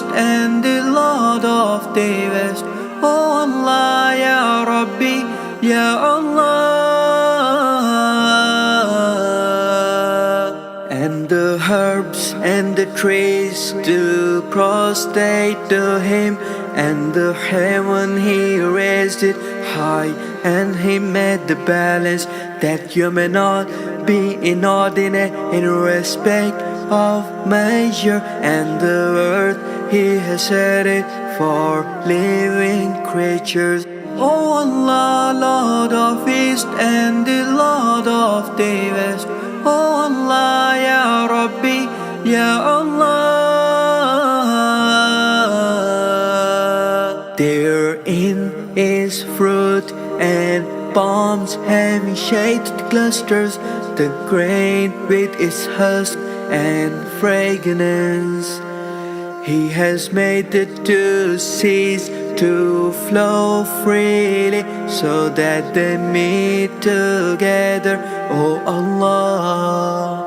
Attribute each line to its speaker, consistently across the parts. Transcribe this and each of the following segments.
Speaker 1: East and the Lord of the West. Oh Allah, Ya Rabbi, Ya Allah. And the herbs and the trees do prostrate to him, and the heaven he raised it high, and he made the balance that you may not be inordinate in respect of measure, and the earth he has set it for living creatures. Oh Allah, Lord of East and the Lord of the West. Oh Allah, Ya Rabbi, Ya Allah. Therein is fruit and palms having shaded clusters, the grain with its husk and fragrance. He has made the two seas to flow freely, so that they meet together. Oh Allah,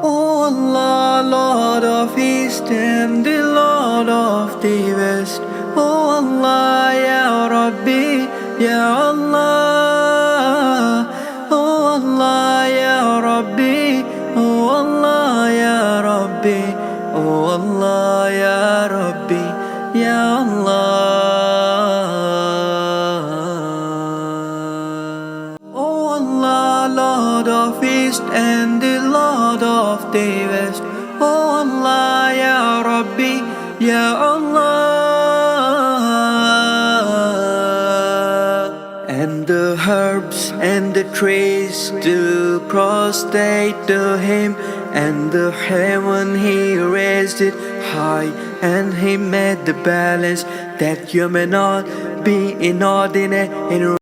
Speaker 1: oh Allah, Lord of East and the Lord of the West. Oh Allah, Ya Rabbi, Ya Allah. Oh Allah, Ya Rabbi, oh Allah, Ya Rabbi, oh Allah, Ya Rabbi, Ya Allah. Oh Allah, Lord of East and the Lord of the West. Oh Allah, Ya Rabbi, Ya Allah. And the herbs and the trees do prostrate to him, and the heaven he raised it high, and he made the balance that you may not be inordinate in